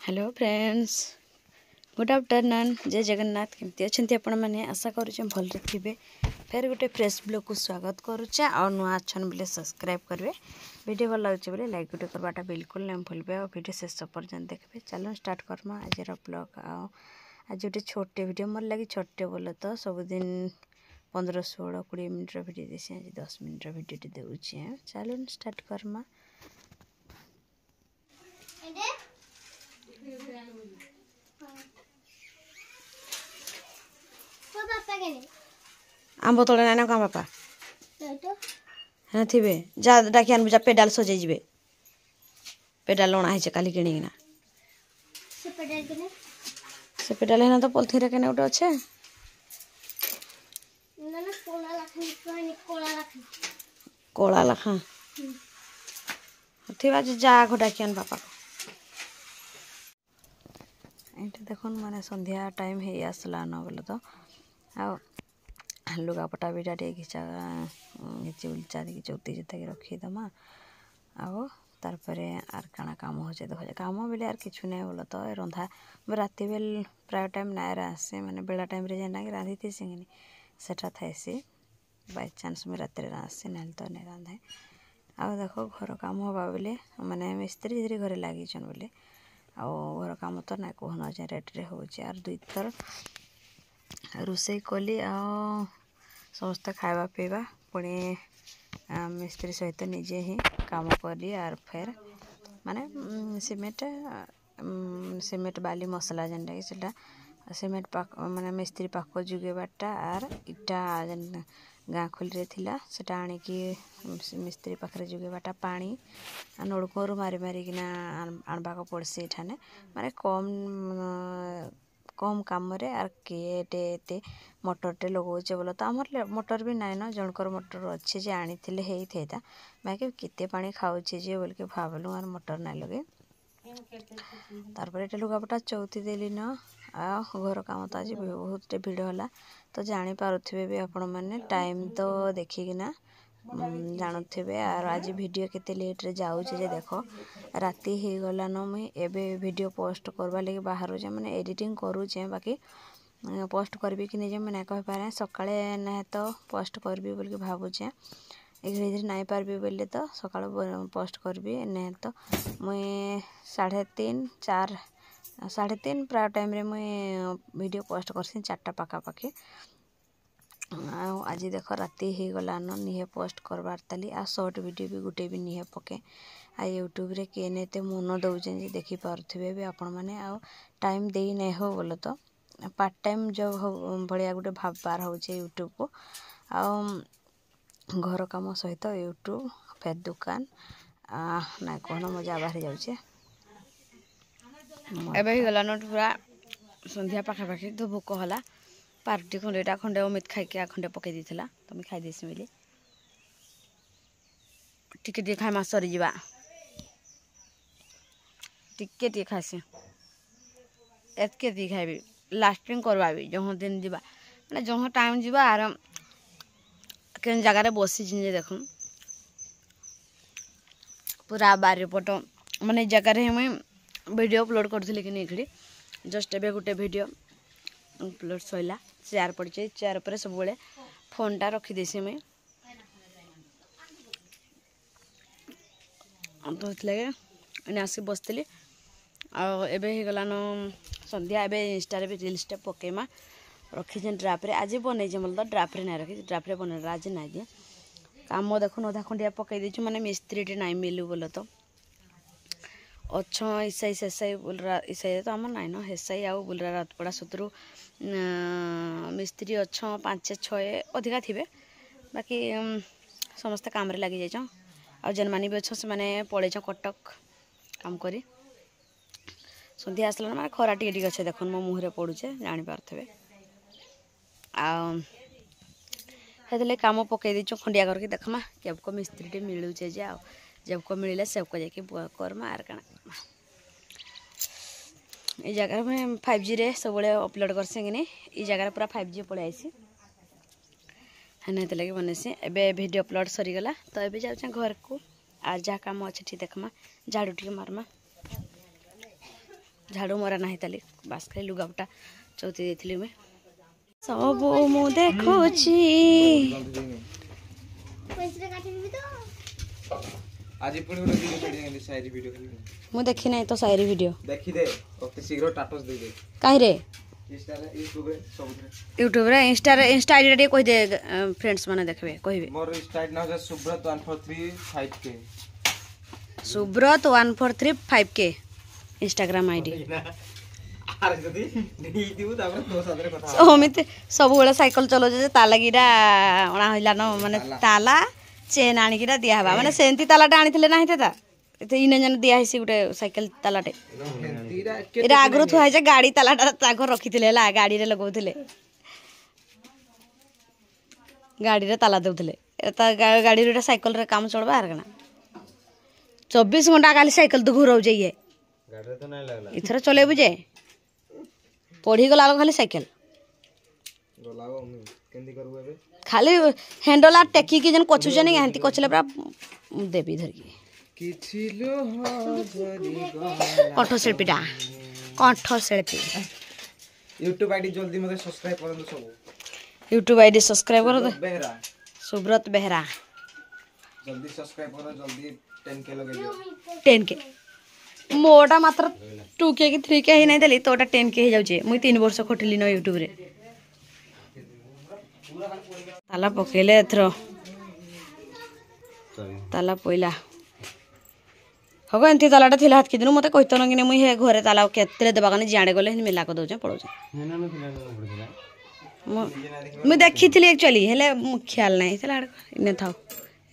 Hello friends, good afternoon. जय जगन्नाथ। केमती अच्छे आपण मैंने आशा करुचे भल थे। फिर गोटे फ्रेश ब्लॉग को स्वागत करुचे और नुआ अच्छन बोले सब्सक्राइब करेंगे। वीडियो भल लगे बोले लाइक गोटे करवाटा बिल्कुल नहीं भूलबे और वीडियो शेष पर्यंत देखिए। चलो स्टार्ट करमा आज ब्लॉग। आज गोटे छोटे वीडियो मोर लगी छोटे बोले तो सबुदिन 15-16-20 मिनट वीडियो देसी। आज 10 मिनट वीडियो देउछे। चलो स्टार्ट करमा। आंब तले नाइन क्या बापा हाँ थे जा डाक आनबू जा पेडाल सजे जी पेडाल अणा है काली किणिकिना से पेडाल है तो पॉलिथिन रे गोटे अच्छे कला लखा थी जा आग डाक आन बापा ये देख मैंने संध्या टाइम हो आसला न बोले तो लुगापटा भी डाटे घिचा घिची उलचा दी चौती जुता के रखीदमा तारपर आर काना काम हो देख कम बेले यार किछु नहीं बोल तो रंधा राति बेल प्राय टाइम नायर आसे मैंने बेला टाइम रे जेना कि रांधी थी सिंगनी सेटा थाएसी बाय चांस में रात आसे ना तो नहीं रांधे। आ देखो घर काम हवा बोले मैंने मिस्त्री धीरे घरे लगी बोले घर काम तो ना कहना रेट्रे हो 2 थर रोषे कली समस्त खावा पीवा पुणी मिस्त्री सहित निजे ही काम करी आर फेर माने सीमेंट बाली मसला जेनटा कि सेटा सीमेंट पाक माने मिस्त्री पाक जुगेबाटा आर इटा जेन गाँ खोली थिला सेटा आनिकी मिस्त्री पाखरे जुगेबाटा पानी नलकूर मारी मारिकिना आनबाक पड़सी एठाने माने कम काम रे आर के मोटरटे लगौचे बोलो तो आमर मोटर भी नाइन जनकर मोटर अच्छे जे आनी थिले हेई थेता बाकी केते पानी खाऊचे जे बोल के भावलु आर मोटर ना लगे तारपर एटा लुगापटा चौथी देली न घर काम तो आज बहुत भिड़ होला तो जानी पारुथिबे भी आपण माने टाइम तो देखिकिना जानुथिबे। और आज वीडियो केते लेट रे जाउचे जे देखो राति हे गला न मुई एबे वीडियो पोस्ट करबा लगे बाहर जे माने एडिटिंग करूचे बाकी पोस्ट करबी कि नहीं मैं कह पारे सकाळे ना तो पोस्ट करबी बोल के भावुचे धीरे नहीं पार्बी बोले तो सकाळ पोस्ट करबी नहीं तो मुई 3:30-4 3:30 प्राय टाइम रे मुई वीडियो पोस्ट करसी 4टा पाखापाखि। आज देख राति हो गला न निहे पोस्ट करबार ताली आ शॉर्ट वीडियो भी गुटे भी निहे पके आ यूट्यूब रे के नेते मन दौचे जे देखी पारुथिबे भी आपण माने आ टाइम देई नहीं हो बोलो तो पार्ट टाइम जब भलिया गोटे भाबार होचे यूट्यूब को आ घर काम सहित यूट्यूब फेर दुकान ना कहना मजा बाहरी जाऊे एबे ही गला न पूरा संध्या पाखापाखि तो भोक होला पार्टी खंडेटा खंडे अमित खाइके खंडे पकई देथिला तो मैं खाई देसी बोली टिके खाइमा सरी जीवा टिके खाइसी एतके खाइबी लास्टिंग करवा भी जहाँ दिन जीवा मैंने जहाँ टाइम जीवा आर के जगार बसी जे देख पूरा बारिपट माने जगार मुई वीडियो अपलोड करी कि नहीं जस्ट एबे गोटे वीडियो अपलोड सैला चेयर पड़े चेयर पर सब फोनटा रखीदेसी मुई तो लगे आसिक बसती आबे हो गलान संध्या एबे इंस्टा भी रील्सटा पकेमा रखी ड्राफ्रे आज बन बोल तो ड्राफ्रे ना रखी ड्राफ्रे बन आज ना दिए काम देखो अधा खंडिया पकई देचु माने मिस्त्री नाई मिलू बोल तो अच्छा ईसाई शेषाई बुलरा ईसाई तो आम नाई न हेसाई आउ बुलरा रातपड़ा सुतरू मिस्त्री अच्छा 5-6 अधिका थे बाकी समस्ते काम लगी जाइछ आ जेन मानी भी अच्छे से माने पलैछ कटक काम करी संध्या आसला माने खरा टिके अच्छे देख मो मुहरे पड़ुचे जापारे आते काम पकई देचु खंडिया करके देखमा केबको मिस्त्री मिलूचे जे जबको मिले सबको जाकि करमा आर काना ये जगह में 5G रे सब अपलोड करसे कि नहीं जगह पूरा 5G पड़े आईसी हेने लगे बनैसी एबे वीडियो अपलोड सरीगला तो ये जाऊँ घर को आर जहाँ कम अच्छे ठीक देखमा झाड़ू टी मारमा झाड़ू मरा ना ताली बास खाली लुगापटा चौथी देथिली मैं सब मु देखुची आज पुणी गोटे वीडियो पड़ी शायरी वीडियो खाली मु देखि नै तो शायरी वीडियो देखि दे ओके शीघ्र टाटस दे दे काहे रे इंस्टा रे यूट्यूब रे सब रे यूट्यूब रे इंस्टा आईडी रे कहि दे फ्रेंड्स माने देखबे कहिबे मोर इंस्टा आईडी ना Subrat 1435k Subrat 1435k Instagram ID अरे जदी नहीं दिउ तापर तो सादरे कथा अमित सब बेला साइकिल चलो जे ताला गिरा ओना हइला न माने ताला चेन आनी गिरा दिया हबा माने सेंती तालाटा आनिथिले नाही तेता एते इने जन दिया हिसी गुटे साइकिल तालाटे एरा आगरो थुआ जे गाड़ी तालाटा तागर रखिथिले हला गाड़ी रे लगौथिले गाड़ी रे ताला देउथिले एता गाड़ी रे साइकिल रे काम चलबा आर गना 24 घंटा खाली साइकिल तो घुराउ जाइए गाड़ी रे तो नहीं लागला इथर चलेबु जे पढ़ी गला खाली साइकिल गलाओ हम केंदी करबो एबे खाली हैंडल टेकी की जन कोछु जनी हंती कोचले पूरा देबी धर की किछिलो हजरी गला कंठ शिल्पी YouTube आईडी जल्दी मते सब्सक्राइब करन सब YouTube आईडी सब्सक्राइब कर दे बेहरा सुब्रत बेहरा जल्दी सब्सक्राइब करो जल्दी 10k लगे दियो 10k मोटा मात्र 2k की 3k ही नहीं देली तोटा 10k ही जाउचे मुई 3 वर्ष खटली न YouTube रे ताला पकेले एथरो ताला पइला हगो एंती तालाटा थिला हाथ किदिनु मते कहितो न कि मुई हे घरे ताला केतले देबा कने जाडे गले मेला को दउचे पळौचे मुई देखिथिली एक्चुअली हेले ख्याल नहीं थला इने थाओ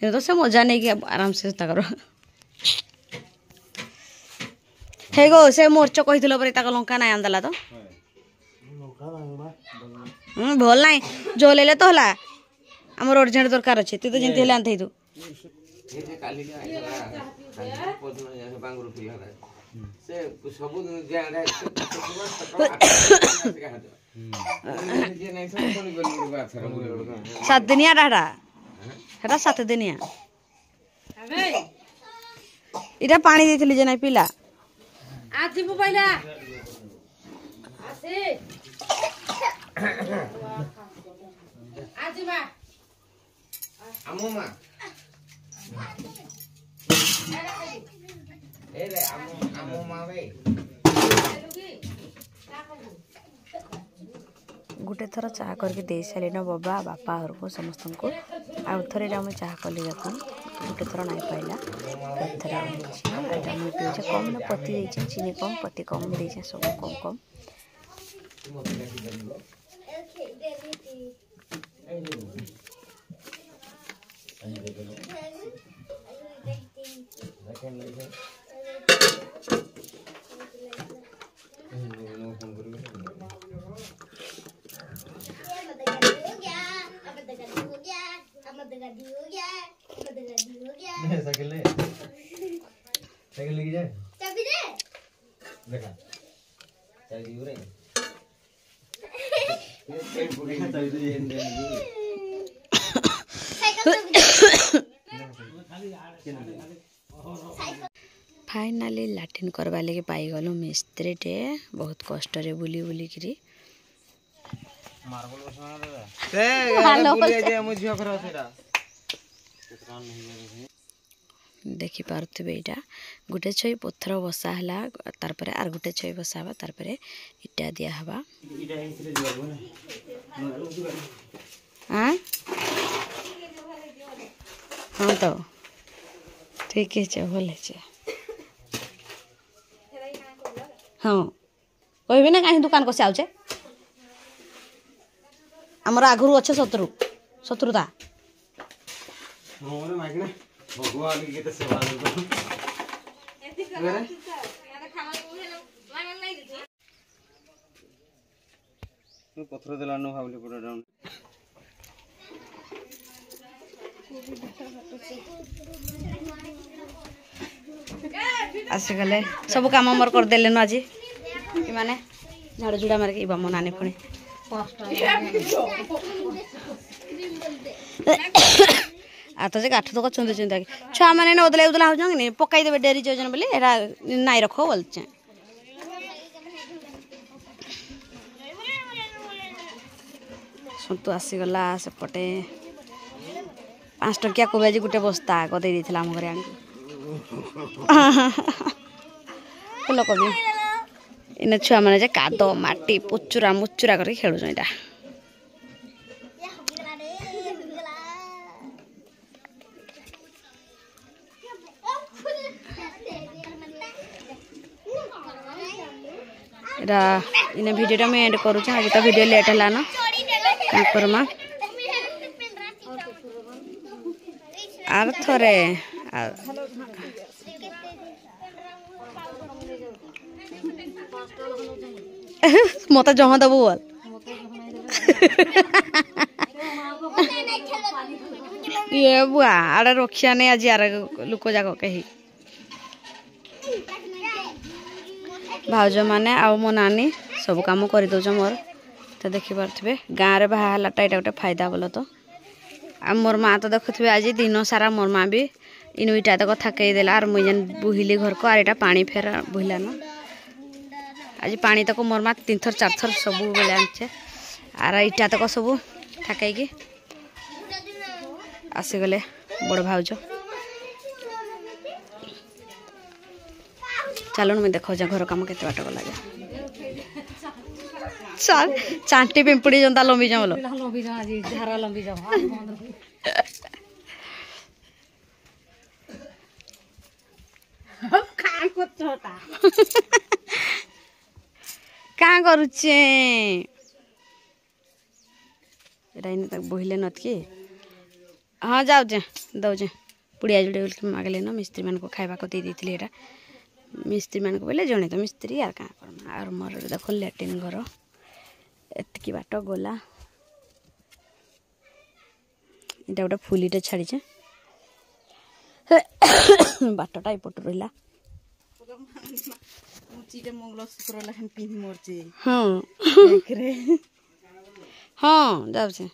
ये तो से मजा नहीं कि आराम से ता करो हे गो से मोर्चो कहिथिलो परे ताको लंका नाही आंदला तो भल नाही जो लेले तो हला हमर अर्जेंट दरकार अछि ती तो जिंती हेले आंथै तू सात दिनिया डाडा हेटा 7 दिनिया इटा पानी देथिली जे नाही पिला आथि मोबाइल आसे आथि बा আমো মা এ রে আমো মা বে गोटे थर चाह करके दे सारे न बाबा बापा हर को समस्त को आउ थरे हम चाह कली जाती गोटे थर नहीं पाइला थर कम न पति देचे चीनी कम पति कम देचे सब कम कम साइकिल लेके जाए चाबी दे देखा चाबी रे फाइनाली लाट्रिन करवा लगे पाई गलु मिस्त्री टे बहुत कष्ट रे बुली बुली करी मार्बल बसना दादा ते यार बुलिया जे हम झियो खरा सेरा देखि पारथबे इटा गुटे छई पत्थर बसा हला तार परे आर गुटे छई बसाबा तार परे इटा दिया हबा इटा हेसरे दियाबो ना हां हां तो ठीक है छ भले छ हां कहबे ना काहे दुकान को से आउचे हमर आगुरु अच्छे शत्रुता मोरे माइकना भगवान की तो सेवा करो तू पत्थर देलानो भाबले पुरा डाउन आसे गले सब काम हमर कर देले न आज कि माने झाड़ू जुड़ा मार के इबा मनाने पुणी आ तो जे काठ तो चंद चंद छुआ मैंने नदला उदला हो पकई देवे डेरी जोजन बोली एरा नाई रखो बोलचे सन्तु आसीगला सेपटे 5 टंकिया कोबी आज गोटे बस्ता आग दे देथिला हम घरे आनी फूलकोबी इन छुआ मैंने जे काद माटी पुचुरा मुचुरा कर खेलुछ इटा इन वीडियो मैं एंड करूँ आज तो वीडियो लेट है ना क्या करमा आर थोरे मत जहाँ दबू बोल ये बुआ आड़े रखिया नहीं आज यार लुक जाक कही भाउज मैंने आउ मो नानी सब कम कर दौच मोर तो देखिपे गाँव में बाहरटा यहाँ गोटे फायदा बोल तो आ मोर माँ तो देखुए आज दिन सारा मोर माँ भी इन इटा तक थकई देला और मुझे बुहिली घर को आर पानी फेर बुहला न आज पानी तक मोर माँ 3 थर 4 थर सब बेले आनचे आर इटा तक सब थकई आसीगले बड़ भाउज चलो मुझे देखो घर कम के बाट गला चांटी पिंपुड़ी जनता लंबी जाओ क्या करुचे बोहिले नत कि हाँ जाऊे दौचे पुड़िया जुड़े मागले न मिस्त्री मान को खावा को दे देती मिस्त्री मान को बोले जड़े तो मिस्त्री यार क्या करना और मोर देख लैट्रिन घर एतकी बाट गला इटा गोटे फुलीटे छाड़ीचे बाटटा एपट रहा हाँ हाँ जाऊे